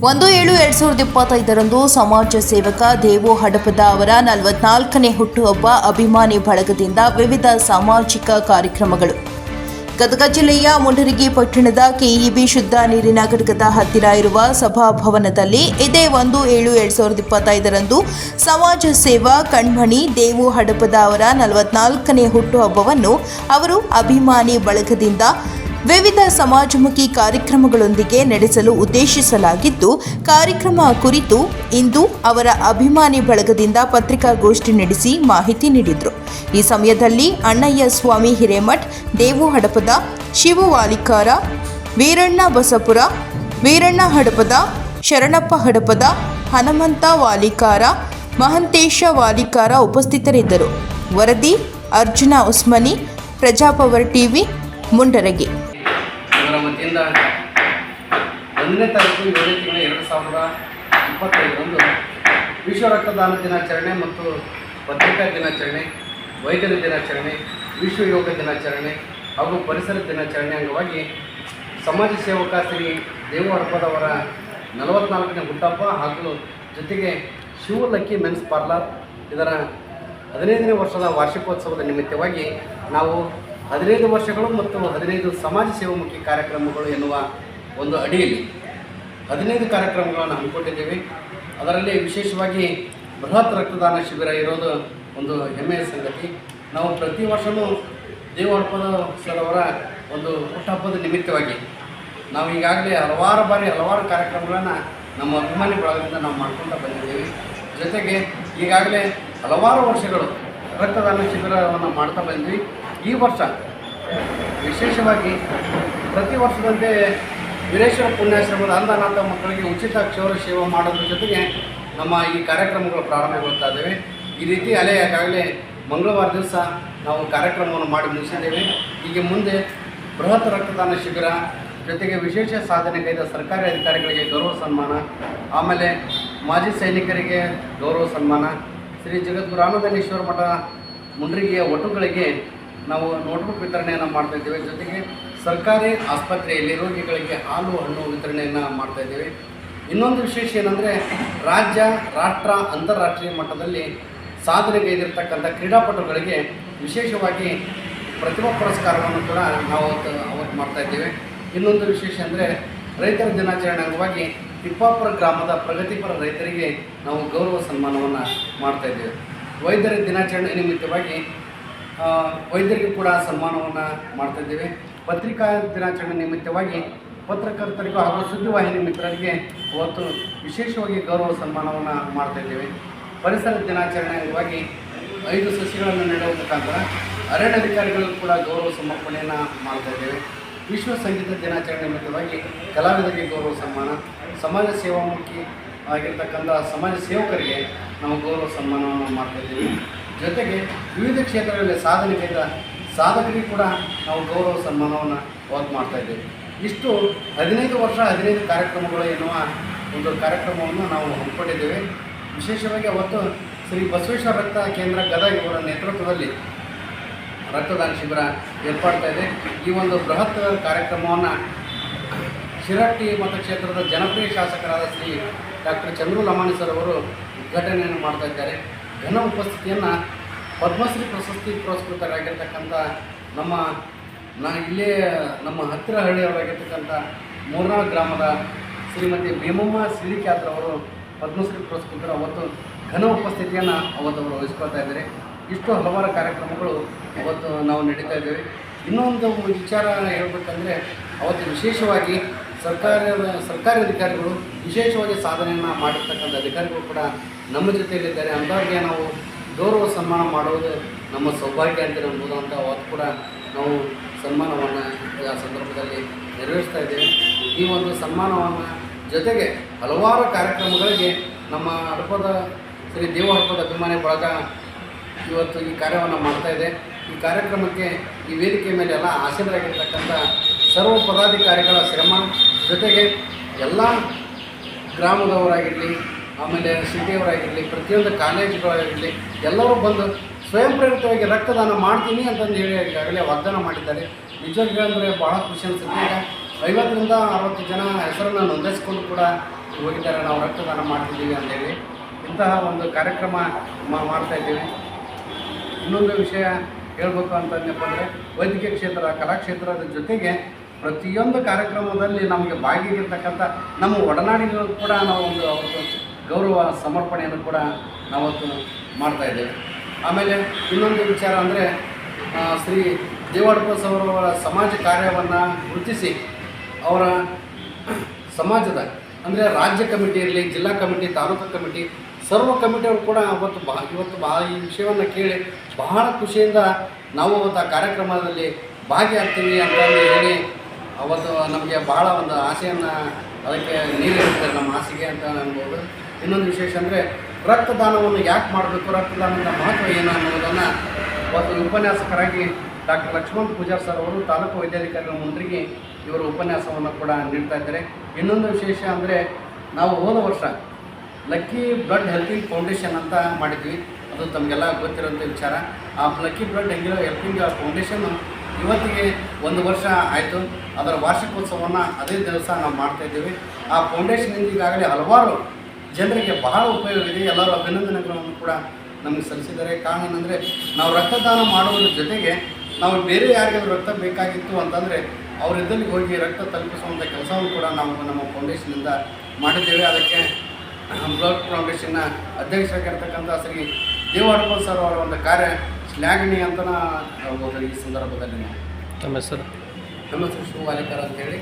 1/7/2025 ಸಮಾಜ ಸೇವಕ ದೇವು ಹಡಪದ ಅವರ 44ನೇ ಹುಟ್ಟುಹಬ್ಬ ಅಭಿಮಾನಿ ಬಳಗದಿಂದ ವಿವಿಧ ಸಾಮಾಜಿಕ ಕಾರ್ಯಕ್ರಮಗಳು. ಗದಗ ಜಿಲ್ಲೆಯ ಮುಂಡರಗಿ ಪಟ್ಟಣದ ಕೆಇಬಿ ಶುದ್ಧ ನೀರಿನ ಘಟಕದ ಹತ್ತಿರ ಇರುವ ಸಭಾಭವನದಲ್ಲಿ ಇದೇ 1/7/2025 ಸಮಾಜ ಸೇವಾ ಕಣ್ಮಣಿ ದೇವು ಹಡಪದ ಅವರ 44ನೇ ಹುಟ್ಟುಹಬ್ಬವನ್ನು ಅವರು ಅಭಿಮಾನಿ ಬಳಗದಿಂದ ವಿವಿಧ ಸಮಾಜಮುಖಿ ಕಾರ್ಯಕ್ರಮಗಳೊಂದಿಗೆ ನಡೆಸಲು ಉದ್ದೇಶಿಸಲಾಗಿದ್ದು, ಕಾರ್ಯಕ್ರಮ ಕುರಿತು ಇಂದು ಅವರ ಅಭಿಮಾನಿ ಬಳಗದಿಂದ ಪತ್ರಿಕಾಗೋಷ್ಠಿ ನಡೆಸಿ ಮಾಹಿತಿ ನೀಡಿದರು. ಈ ಸಮಯದಲ್ಲಿ ಅಣ್ಣಯ್ಯ ಸ್ವಾಮಿ ಹಿರೇಮಠ್, ದೇವು ಹಡಪದ, ಶಿವು ವಾಲಿಕಾರ, ವೀರಣ್ಣ ಬಸಪುರ, ವೀರಣ್ಣ ಹಡಪದ, ಶರಣಪ್ಪ ಹಡಪದ, ಹನುಮಂತ ವಾಲಿಕಾರ, ಮಹಂತೇಶ ವಾಲಿಕಾರ ಉಪಸ್ಥಿತರಿದ್ದರು. ವರದಿ ಅರ್ಜುನ ಉಸ್ಮನಿ, ಪ್ರಜಾಪವರ್ ಟಿವಿ, ಮುಂಡರಗಿ. ಇವರ ವತಿಯಿಂದ 1ನೇ ತಾರೀಕು 7ನೇ ತಿಂಗಳು 2025ರಂದು ವಿಶ್ವ ರಕ್ತದಾನ ದಿನಾಚರಣೆ ಮತ್ತು ಪತ್ರಿಕಾ ದಿನಾಚರಣೆ, ವೈದ್ಯರ ದಿನಾಚರಣೆ, ವಿಶ್ವ ಯೋಗ ದಿನಾಚರಣೆ ಹಾಗೂ ಪರಿಸರ ದಿನಾಚರಣೆ ಅಂಗವಾಗಿ ಸಮಾಜ ಸೇವಕ ಶ್ರೀ ದೇವು ಹಡಪದವರ 44ನೇ ಹುಟ್ಟುಹಬ್ಬ ಹಾಗೂ ಜೊತೆಗೆ ಶಿವ ಲಕ್ಕಿ ಮೆನ್ಸ್ ಪಾರ್ಲರ್ ಇದರ 15ನೇ ವರ್ಷದ ವಾರ್ಷಿಕೋತ್ಸವದ ನಿಮಿತ್ತವಾಗಿ ನಾವು 15 ವರ್ಷಗಳು ಮತ್ತು 15 ಸಮಾಜ ಸೇವಾಮುಖಿ ಕಾರ್ಯಕ್ರಮಗಳು ಎನ್ನುವ ಒಂದು ಅಡಿಯಲ್ಲಿ 15 ಕಾರ್ಯಕ್ರಮಗಳನ್ನು ಹಮ್ಮಿಕೊಂಡಿದ್ದೇವೆ. ಅದರಲ್ಲಿ ವಿಶೇಷವಾಗಿ ಬೃಹತ್ ರಕ್ತದಾನ ಶಿಬಿರ ಇರೋದು ಒಂದು ಹೆಮ್ಮೆಯ ಸಂಗತಿ. ನಾವು ಪ್ರತಿ ವರ್ಷವೂ ದೇವು ಹಡಪದ ಸರವರ ಒಂದು ಹುಟ್ಟುಹಬ್ಬದ ನಿಮಿತ್ತವಾಗಿ ನಾವು ಈಗಾಗಲೇ ಹಲವಾರು ಕಾರ್ಯಕ್ರಮಗಳನ್ನು ನಮ್ಮ ಅಭಿಮಾನಿ ಬಳಗದಿಂದ ನಾವು ಮಾಡ್ಕೊಂಡು ಬಂದಿದ್ದೇವೆ. ಜೊತೆಗೆ ಈಗಾಗಲೇ ಹಲವಾರು ವರ್ಷಗಳು ರಕ್ತದಾನ ಶಿಬಿರವನ್ನು ಮಾಡ್ತಾ ಬಂದ್ವಿ. ಈ ವರ್ಷ ವಿಶೇಷವಾಗಿ ಪ್ರತಿ ವರ್ಷದಂತೆ ವೀರೇಶ್ವರ ಪುಣ್ಯಾಶ್ರಮದ ಅಂಧನಾಥ ಮಕ್ಕಳಿಗೆ ಉಚಿತ ಕ್ಷೌರ ಸೇವೆ ಮಾಡೋದ್ರ ಜೊತೆಗೆ ನಮ್ಮ ಈ ಕಾರ್ಯಕ್ರಮಗಳು ಪ್ರಾರಂಭಗೊಳ್ತಾ ಇದ್ದೇವೆ. ಈ ರೀತಿ ಈಗಾಗಲೇ ಮಂಗಳವಾರ ದಿವಸ ನಾವು ಕಾರ್ಯಕ್ರಮವನ್ನು ಮಾಡಿ ಮುಗಿಸಿದ್ದೇವೆ. ಈಗ ಮುಂದೆ ಬೃಹತ್ ರಕ್ತದಾನ ಶಿಬಿರ, ಜೊತೆಗೆ ವಿಶೇಷ ಸಾಧನೆಗೈದ ಸರ್ಕಾರಿ ಅಧಿಕಾರಿಗಳಿಗೆ ಗೌರವ ಸನ್ಮಾನ, ಆಮೇಲೆ ಮಾಜಿ ಸೈನಿಕರಿಗೆ ಗೌರವ ಸನ್ಮಾನ, ಶ್ರೀ ಜಗದ್ಗುರು ಆನಂದನೇಶ್ವರ ಮಠ ಮುಂಡ್ರಿಗೆಯ ಒಟುಗಳಿಗೆ ನಾವು ನೋಟ್ಬುಕ್ ವಿತರಣೆಯನ್ನು ಮಾಡ್ತಾಯಿದ್ದೇವೆ. ಜೊತೆಗೆ ಸರ್ಕಾರಿ ಆಸ್ಪತ್ರೆಯಲ್ಲಿ ರೋಗಿಗಳಿಗೆ ಹಾಲು ಹಣ್ಣು ವಿತರಣೆಯನ್ನು ಮಾಡ್ತಾಯಿದ್ದೇವೆ. ಇನ್ನೊಂದು ವಿಶೇಷ ಏನಂದರೆ ರಾಜ್ಯ, ರಾಷ್ಟ್ರ, ಅಂತಾರಾಷ್ಟ್ರೀಯ ಮಟ್ಟದಲ್ಲಿ ಸಾಧನೆಗೈದಿರ್ತಕ್ಕಂಥ ಕ್ರೀಡಾಪಟುಗಳಿಗೆ ವಿಶೇಷವಾಗಿ ಪ್ರತಿಭಾ ಪುರಸ್ಕಾರವನ್ನು ಕೂಡ ನಾವು ಅವತ್ತು ಮಾಡ್ತಾಯಿದ್ದೇವೆ. ಇನ್ನೊಂದು ವಿಶೇಷ ಅಂದರೆ ರೈತರ ದಿನಾಚರಣೆ ಅಂಗವಾಗಿ ತಿಪ್ಪಾಪುರ ಗ್ರಾಮದ ಪ್ರಗತಿಪರ ರೈತರಿಗೆ ನಾವು ಗೌರವ ಸನ್ಮಾನವನ್ನು ಮಾಡ್ತಾಯಿದ್ದೇವೆ. ವೈದ್ಯರ ದಿನಾಚರಣೆ ನಿಮಿತ್ತವಾಗಿ ವೈದ್ಯರಿಗೂ ಕೂಡ ಸನ್ಮಾನವನ್ನು ಮಾಡ್ತಾಯಿದ್ದೇವೆ. ಪತ್ರಿಕಾ ದಿನಾಚರಣೆ ನಿಮಿತ್ತವಾಗಿ ಪತ್ರಕರ್ತರಿಗೂ ಹಾಗೂ ಸುದ್ದಿವಾಹಿನಿ ಮಿತ್ರರಿಗೆ ಅವತ್ತು ವಿಶೇಷವಾಗಿ ಗೌರವ ಸನ್ಮಾನವನ್ನು ಮಾಡ್ತಾಯಿದ್ದೇವೆ. ಪರಿಸರ ದಿನಾಚರಣೆ ಅಂಗವಾಗಿ 5 ಸಸಿಗಳನ್ನು ನೆಡುವ ಮುಖಾಂತರ ಅರಣ್ಯಾಧಿಕಾರಿಗಳಿಗೂ ಕೂಡ ಗೌರವ ಸಮರ್ಪಣೆಯನ್ನು ಮಾಡ್ತಾಯಿದ್ದೇವೆ. ವಿಶ್ವ ಸಂಗೀತ ದಿನಾಚರಣೆ ನಿಮಿತ್ತವಾಗಿ ಕಲಾವಿದರಿಗೆ ಗೌರವ ಸನ್ಮಾನ, ಸಮಾಜ ಸೇವಾಮುಖಿ ಆಗಿರ್ತಕ್ಕಂಥ ಸಮಾಜ ಸೇವಕರಿಗೆ ನಾವು ಗೌರವ ಸನ್ಮಾನವನ್ನು ಮಾಡ್ತಾಯಿದ್ದೀವಿ. ಜೊತೆಗೆ ವಿವಿಧ ಕ್ಷೇತ್ರಗಳಲ್ಲಿ ಸಾಧನೆಗೈದ ಸಾಧಕರಿಗೆ ಕೂಡ ನಾವು ಗೌರವ ಸನ್ಮಾನವನ್ನು ಅವತ್ತು ಮಾಡ್ತಾಯಿದ್ದೇವೆ. ಇಷ್ಟು 15 ವರ್ಷ 15 ಕಾರ್ಯಕ್ರಮಗಳು ಎನ್ನುವ ಒಂದು ಕಾರ್ಯಕ್ರಮವನ್ನು ನಾವು ಹಮ್ಮಿಕೊಂಡಿದ್ದೇವೆ. ವಿಶೇಷವಾಗಿ ಅವತ್ತು ಶ್ರೀ ಬಸವೇಶ್ವರ ರಕ್ತ ಕೇಂದ್ರ ಗದಗ ಇವರ ನೇತೃತ್ವದಲ್ಲಿ ರಕ್ತದಾನ ಶಿಬಿರ ಏರ್ಪಡ್ತಾ ಇದೆ. ಈ ಒಂದು ಬೃಹತ್ ಕಾರ್ಯಕ್ರಮವನ್ನು ಶಿರಹಟ್ಟಿ ಮತಕ್ಷೇತ್ರದ ಜನಪ್ರಿಯ ಶಾಸಕರಾದ ಶ್ರೀ ಡಾಕ್ಟರ್ ಚಂದ್ರು ಲಮಾಣಿ ಸರ್ ಅವರು ಉದ್ಘಾಟನೆಯನ್ನು ಮಾಡ್ತಾ ಇದ್ದಾರೆ. ಘನ ಉಪಸ್ಥಿತಿಯನ್ನು ಪದ್ಮಶ್ರೀ ಪ್ರಶಸ್ತಿ ಪುರಸ್ಕೃತರಾಗಿರ್ತಕ್ಕಂಥ ಇಲ್ಲೇ ನಮ್ಮ ಹತ್ತಿರ ಹಳ್ಳಿಯವರಾಗಿರ್ತಕ್ಕಂಥ ಮೂರ್ನಾಳ್ ಗ್ರಾಮದ ಶ್ರೀಮತಿ ಭೀಮಮ್ಮ ಸಿಳಿಕ್ಯಾತ್ರವರು ಪದ್ಮಶ್ರೀ ಪುರಸ್ಕೃತರು ಅವತ್ತು ಘನ ಉಪಸ್ಥಿತಿಯನ್ನು ಅವತ್ತು ಅವರು ವಹಿಸ್ಕೊಳ್ತಾ ಇದ್ದಾರೆ. ಇಷ್ಟು ಹಲವಾರು ಕಾರ್ಯಕ್ರಮಗಳು ಅವತ್ತು ನಾವು ನಡೀತಾ ಇದ್ದೇವೆ. ಇನ್ನೊಂದು ವಿಚಾರ ಹೇಳಬೇಕಂದ್ರೆ ಅವತ್ತು ವಿಶೇಷವಾಗಿ ಸರ್ಕಾರಿ ಅಧಿಕಾರಿಗಳು ವಿಶೇಷವಾಗಿ ಸಾಧನೆಯನ್ನು ಮಾಡಿರ್ತಕ್ಕಂಥ ಅಧಿಕಾರಿಗಳು ಕೂಡ ನಮ್ಮ ಜೊತೆಯಲ್ಲಿದ್ದಾರೆ. ಅಂಥವ್ರಿಗೆ ನಾವು ಗೌರವ ಸನ್ಮಾನ ಮಾಡುವುದು ನಮ್ಮ ಸೌಭಾಗ್ಯ ಅಂತ ಅನ್ಬೋದು ಅಂತ ಅವತ್ತು ಕೂಡ ನಾವು ಸನ್ಮಾನವನ್ನು ಆ ಸಂದರ್ಭದಲ್ಲಿ ನೆರವೇರಿಸ್ತಾ ಇದ್ದೇವೆ. ಈ ಒಂದು ಸನ್ಮಾನವನ್ನು ಜೊತೆಗೆ ಹಲವಾರು ಕಾರ್ಯಕ್ರಮಗಳಿಗೆ ನಮ್ಮ ಶ್ರೀ ದೇವು ಹಡಪದ ಅಭಿಮಾನಿ ಬಳಗ ಇವತ್ತು ಈ ಕಾರ್ಯವನ್ನು ಮಾಡ್ತಾಯಿದೆ. ಈ ಕಾರ್ಯಕ್ರಮಕ್ಕೆ ಈ ವೇದಿಕೆ ಮೇಲೆ ಎಲ್ಲ ಆಸೀನರಾಗಿರ್ತಕ್ಕಂಥ ಸರ್ವ ಪದಾಧಿಕಾರಿಗಳ ಶ್ರಮ, ಜೊತೆಗೆ ಎಲ್ಲ ಗ್ರಾಮದವರಾಗಿರಲಿ, ಆಮೇಲೆ ಸಿಟಿಯವರಾಗಿರಲಿ, ಪ್ರತಿಯೊಂದು ಕಾಲೇಜುಗಳಾಗಿರಲಿ ಎಲ್ಲರೂ ಬಂದು ಸ್ವಯಂ ಪ್ರೇರಿತವಾಗಿ ರಕ್ತದಾನ ಮಾಡ್ತೀನಿ ಅಂತಂದು ಹೇಳಿ ಈಗಾಗಲೇ ವಾಗ್ದಾನ ಮಾಡಿದ್ದಾರೆ. ನಿಜವಾಗಿ ಅಂದರೆ ಭಾಳ ಖುಷಿ ಅನಿಸುತ್ತೆ. ಈಗ 50ರಿಂದ 60 ಜನ ಹೆಸರನ್ನು ನೋಂದಾಯಿಸಿಕೊಂಡು ಕೂಡ ಹೋಗಿದ್ದಾರೆ, ನಾವು ರಕ್ತದಾನ ಮಾಡ್ತಿದ್ದೀವಿ ಅಂತೇಳಿ ಇಂತಹ ಒಂದು ಕಾರ್ಯಕ್ರಮ ಮಾಡ್ತಾಯಿದ್ದೀವಿ. ಇನ್ನೊಂದು ವಿಷಯ ಹೇಳಬೇಕು ಅಂತಂದಪ್ಪ ಅಂದರೆ ವೈದ್ಯಕೀಯ ಕ್ಷೇತ್ರ, ಕಲಾಕ್ಷೇತ್ರದ ಜೊತೆಗೆ ಪ್ರತಿಯೊಂದು ಕಾರ್ಯಕ್ರಮದಲ್ಲಿ ನಮಗೆ ಭಾಗಿಯಾಗಿರ್ತಕ್ಕಂಥ ನಮ್ಮ ಒಡನಾಡಿಗಳು ಕೂಡ ನಾವು ಒಂದು ಅವತ್ತು ಗೌರವ ಸಮರ್ಪಣೆಯನ್ನು ಕೂಡ ನಾವತ್ತು ಮಾಡ್ತಾಯಿದ್ದೇವೆ. ಆಮೇಲೆ ಇನ್ನೊಂದು ವಿಚಾರ ಅಂದರೆ ಶ್ರೀ ದೇವಾಡಪ ಅವರ ಸಮಾಜ ಕಾರ್ಯವನ್ನು ಗುರುತಿಸಿ ಅವರ ಸಮಾಜದ ಅಂದರೆ ರಾಜ್ಯ ಕಮಿಟಿ ಇರಲಿ, ಜಿಲ್ಲಾ ಕಮಿಟಿ, ತಾಲೂಕು ಕಮಿಟಿ, ಸರ್ವ ಕಮಿಟಿಯವರು ಕೂಡ ಇವತ್ತು ಈ ವಿಷಯವನ್ನು ಕೇಳಿ ಬಹಳ ಖುಷಿಯಿಂದ ನಾವು ಅವತ್ತು ಆ ಕಾರ್ಯಕ್ರಮದಲ್ಲಿ ಭಾಗಿಯಾಗ್ತೀವಿ ಅಂತಂದು ಹೇಳಿ ಅವತ್ತು ನಮಗೆ ಬಹಳ ಒಂದು ಆಸೆಯನ್ನು ಅದಕ್ಕೆ ನೀಡಿರ್ತಾರೆ, ನಮ್ಮ ಆಸೆಗೆ ಅಂತ ಅನ್ಬೋದು. ಇನ್ನೊಂದು ವಿಶೇಷ ಅಂದರೆ ರಕ್ತದಾನವನ್ನು ಯಾಕೆ ಮಾಡಬೇಕು, ರಕ್ತದಾನದ ಮಹತ್ವ ಏನು ಅನ್ನೋದನ್ನು ಅವತ್ತು ಉಪನ್ಯಾಸಕರಾಗಿ ಡಾಕ್ಟರ್ ಲಕ್ಷ್ಮಣ್ ಪೂಜಾರ್ ಸರ್ ಅವರು ತಾಲೂಕು ವೈದ್ಯಾಧಿಕಾರಿಗಳ ಮುಂದ್ರಿಗೆ ಇವರು ಉಪನ್ಯಾಸವನ್ನು ಕೂಡ ನೀಡ್ತಾ ಇದ್ದಾರೆ. ಇನ್ನೊಂದು ವಿಶೇಷ ಅಂದರೆ ನಾವು ಹೋದ ವರ್ಷ ಲಕ್ಕಿ ಬ್ಲಡ್ ಹೆಲ್ಪಿಂಗ್ ಫೌಂಡೇಶನ್ ಅಂತ ಮಾಡಿದ್ವಿ. ಅದು ತಮಗೆಲ್ಲ ಗೊತ್ತಿರೋಂಥ ವಿಚಾರ. ಆ ಲಕ್ಕಿ ಬ್ಲಡ್ ಹೆಲ್ಪಿಂಗ್ ಫೌಂಡೇಶನ್ನು ಇವತ್ತಿಗೆ 1 ವರ್ಷ ಆಯಿತು. ಅದರ ವಾರ್ಷಿಕೋತ್ಸವವನ್ನು ಅದೇ ದಿವಸ ನಾವು ಮಾಡ್ತಾಯಿದ್ದೀವಿ. ಆ ಫೌಂಡೇಶನಿಂದ ಈಗಾಗಲೇ ಹಲವಾರು ಜನರಿಗೆ ಬಹಳ ಉಪಯೋಗ ಇದೆ. ಎಲ್ಲರೂ ಅಭಿನಂದನೆಗಳನ್ನು ಕೂಡ ನಮಗೆ ಸಲ್ಲಿಸಿದ್ದಾರೆ. ಕಾರಣ ಏನಂದರೆ ನಾವು ರಕ್ತದಾನ ಮಾಡುವುದ್ರ ಜೊತೆಗೆ ನಾವು ಬೇರೆ ಯಾರಿಗಾದ್ರೂ ರಕ್ತ ಬೇಕಾಗಿತ್ತು ಅಂತಂದರೆ ಅವರಿದ್ದಲ್ಲಿ ಹೋಗಿ ರಕ್ತ ತಲುಪಿಸುವಂಥ ಕೆಲಸವನ್ನು ಕೂಡ ನಾವು ನಮ್ಮ ಫೌಂಡೇಶನಿಂದ ಮಾಡಿದ್ದೇವೆ. ಅದಕ್ಕೆ ಬ್ಲಡ್ ಫೌಂಡೇಶನ್ನ ಅಧ್ಯಕ್ಷರಾಗಿರ್ತಕ್ಕಂಥ ಶ್ರೀ ದೇವಾಡಪ ಸರ್ ಅವರ ಒಂದು ಕಾರ್ಯ ಶ್ಲಾಘನೀಯ ಅಂತ ಹೇಳ್ಬೋದು. ಈ ಸಂದರ್ಭದಲ್ಲಿ ನಮ್ಮ ಹೆಸರು ಶಿವವಾಲಿಕರ್ ಅಂತೇಳಿ.